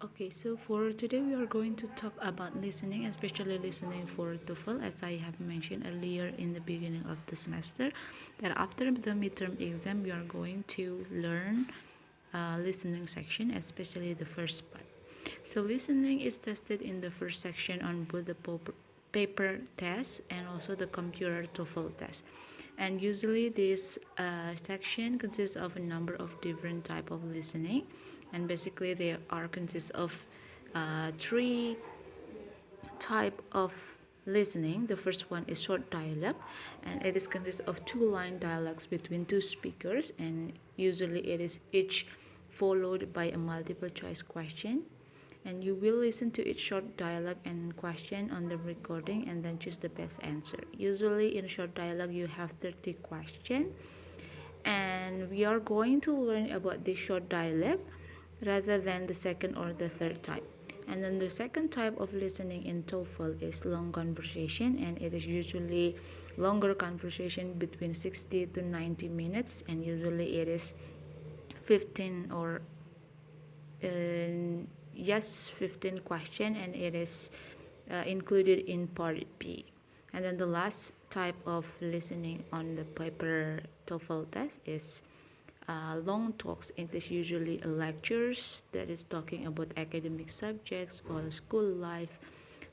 Okay, so for today we are going to talk about listening, especially listening for TOEFL, as I have mentioned earlier in the beginning of the semester, that after the midterm exam we are going to learn listening section, especially the first part. So listening is tested in the first section on both the paper test and also the computer TOEFL test. And usually this section consists of a number of different type of listening, and basically they are consists of three type of listening. The first one is short dialogue, and it is consists of two-line dialogues between two speakers, and usually it is each followed by a multiple choice question, and you will listen to each short dialogue and question on the recording and then choose the best answer. Usually in short dialogue you have 30 questions, and we are going to learn about the short dialogue rather than the second or the third type. And then the second type of listening in TOEFL is long conversation, and it is usually longer conversation between 60 to 90 minutes, and usually it is 15 or yes 15 question, and it is included in part B. And then the last type of listening on the paper TOEFL test is long talks. It is usually lectures that is talking about academic subjects or school life,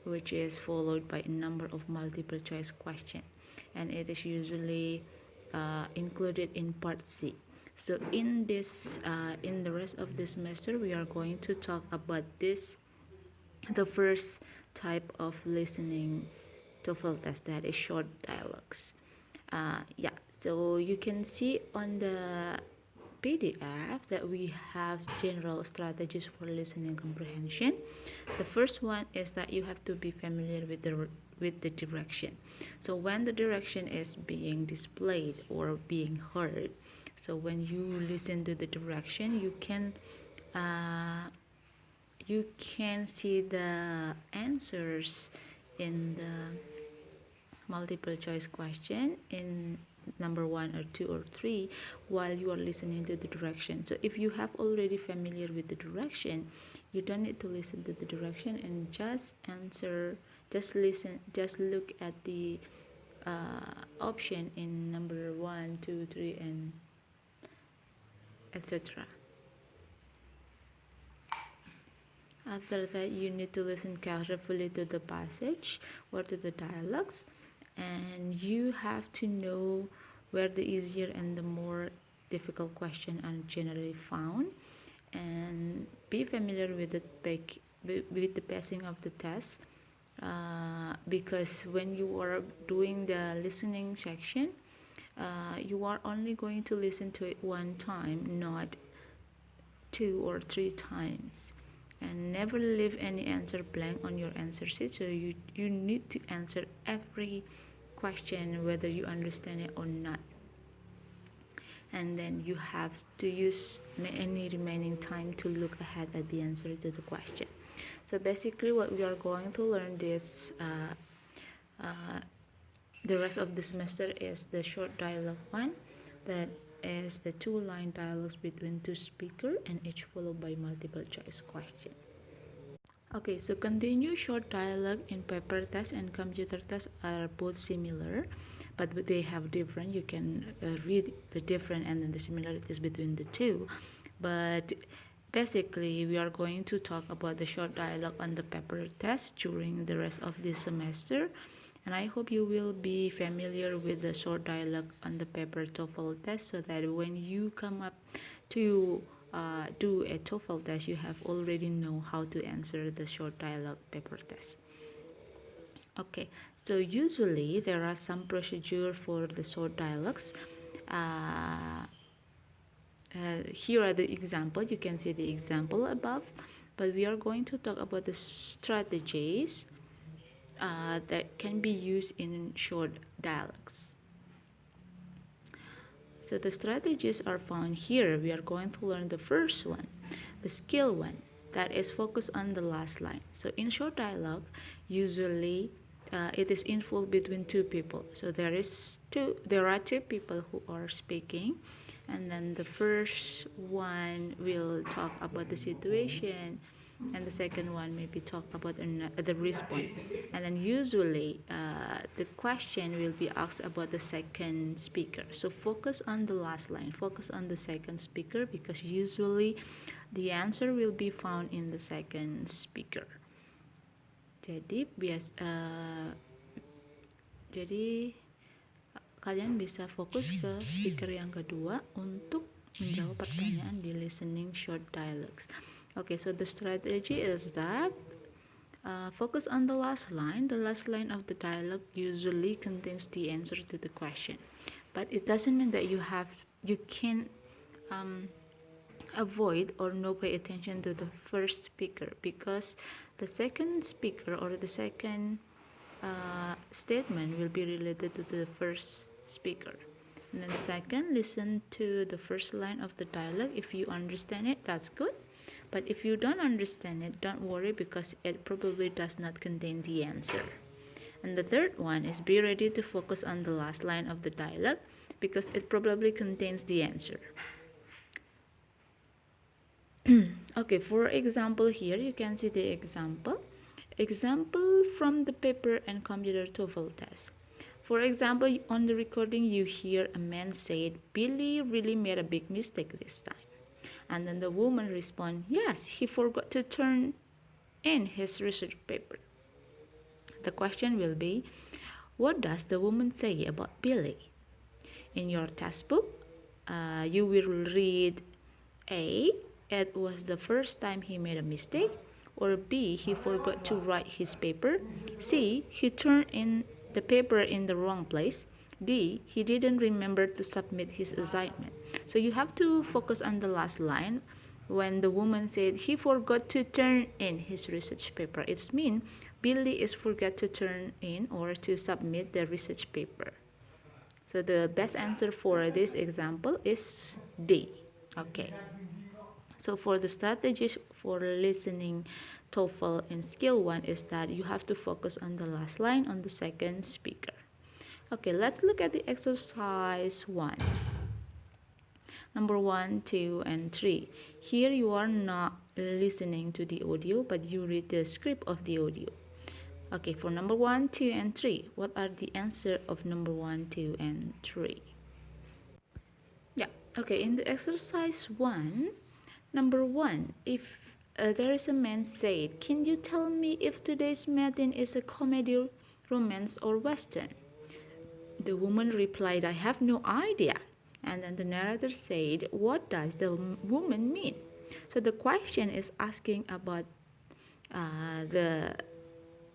which is followed by a number of multiple choice questions, and it is usually included in part C. So in the rest of this semester, we are going to talk about the first type of listening TOEFL test, that is short dialogues. Yeah, so you can see on the PDF that we have general strategies for listening comprehension. The first one is that you have to be familiar with the direction. So when the direction is being displayed or being heard, so when you listen to the direction, uh, you can see the answers in the multiple choice question in number 1 or 2 or 3 while you are listening to the direction. So if you have already familiar with the direction, you don't need to listen to the direction and just answer, just listen, just look at the option in number 1, 2, 3, and etc. After that, you need to listen carefully to the passage or to the dialogues, and you have to know where the easier and the more difficult question are generally found, and be familiar with the passing of the test, because when you are doing the listening section, you are only going to listen to it one time, not 2 or 3 times, and never leave any answer blank on your answer sheet. So you need to answer every question whether you understand it or not, and then you have to use any remaining time to look ahead at the answer to the question. So basically what we are going to learn this uh, the rest of the semester is the short dialogue one, that is the two-line dialogues between two speakers and each followed by multiple choice question. Okay, so continue short dialogue in paper test and computer test are both similar, but they have different. You can read the different and then the similarities between the two. But basically, we are going to talk about the short dialogue on the paper test during the rest of this semester. And I hope you will be familiar with the short dialogue on the paper TOEFL test, so that when you come up to do a TOEFL test, you have already know how to answer the short dialogue paper test. Okay, so usually there are some procedure for the short dialogues. Uh, Here are the example. You can see the example above, but we are going to talk about the strategies that can be used in short dialogues. So the strategies are found here. We are going to learn the first one, the skill one, that is focused on the last line. So in short dialogue, usually it is involved between two people. So there are two people who are speaking, and then the first one will talk about the situation, and the second one maybe talk about the response. And then usually the question will be asked about the second speaker. So focus on the last line, focus on the second speaker, because usually the answer will be found in the second speaker. Jadi kalian bisa fokus ke speaker yang kedua untuk menjawab pertanyaan di listening short dialogues. Okay, so the strategy is that focus on the last line. The last line of the dialogue usually contains the answer to the question, but it doesn't mean that you can avoid or no pay attention to the first speaker, because the second speaker or the second statement will be related to the first speaker. And then second, listen to the first line of the dialogue. If you understand it, that's good. But if you don't understand it, don't worry, because it probably does not contain the answer. And the third one is be ready to focus on the last line of the dialogue, because it probably contains the answer. Okay, for example, here you can see the example from the paper and computer TOEFL test. For example, on the recording you hear a man say, "Billy really made a big mistake this time." And then the woman responds, "Yes, he forgot to turn in his research paper." The question will be, what does the woman say about Billy? In your textbook, you will read A, it was the first time he made a mistake, or B, he forgot to write his paper, C, he turned in the paper in the wrong place, D, he didn't remember to submit his assignment. So you have to focus on the last line. When the woman said he forgot to turn in his research paper, it means Billy is forgot to turn in or to submit the research paper. So the best answer for this example is D. Okay. So for the strategies for listening TOEFL in skill 1 is that you have to focus on the last line on the second speaker. Okay, let's look at the exercise 1. Number 1, 2, and 3. Here you are not listening to the audio, but you read the script of the audio. Okay, for number 1, 2, and 3, what are the answer of number 1, 2, and 3? Yeah, okay, in the exercise 1, number 1, if there is a man said, "Can you tell me if today's matinee is a comedy, romance, or western?" The woman replied, "I have no idea." And then the narrator said, "What does the woman mean?" So the question is asking about the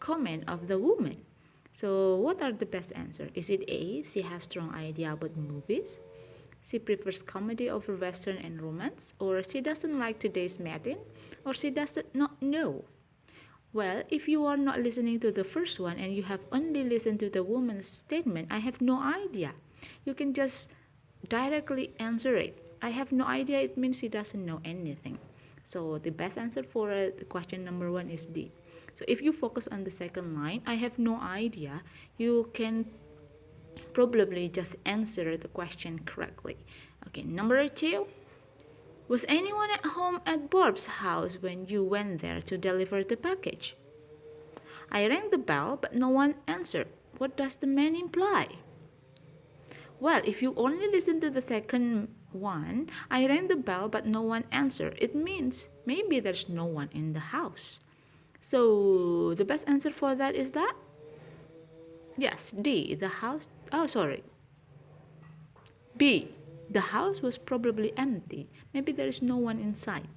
comment of the woman. So what are the best answer? Is it A, she has strong idea about movies, she prefers comedy over western and romance, or she doesn't like today's matinee, or she does not know? Well, if you are not listening to the first one and you have only listened to the woman's statement, "I have no idea," you can just directly answer it. "I have no idea," it means she doesn't know anything. So the best answer for the question number 1 is D. So if you focus on the second line, "I have no idea," you can probably just answer the question correctly. Okay, number 2. Was anyone at home at Barb's house when you went there to deliver the package? I rang the bell, but no one answered. What does the man imply? Well, if you only listen to the second one, "I rang the bell, but no one answered," it means maybe there's no one in the house. So the best answer for that is that? Yes, D, the house. Oh, sorry. B, the house was probably empty. Maybe there is no one inside.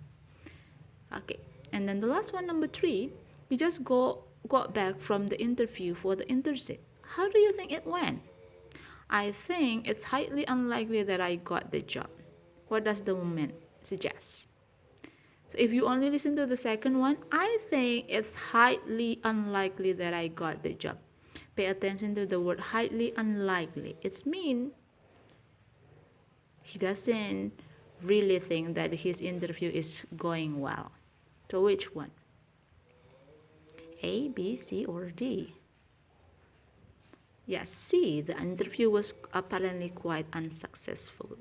Okay, and then the last one, number 3, you just got back from the interview for the internship. How do you think it went? I think it's highly unlikely that I got the job. What does the woman suggest? So if you only listen to the second one, I think it's highly unlikely that I got the job. Pay attention to the word highly unlikely. It means he doesn't really think that his interview is going well. So which one? A, B, C, or D? Yes, C. The interview was apparently quite unsuccessful.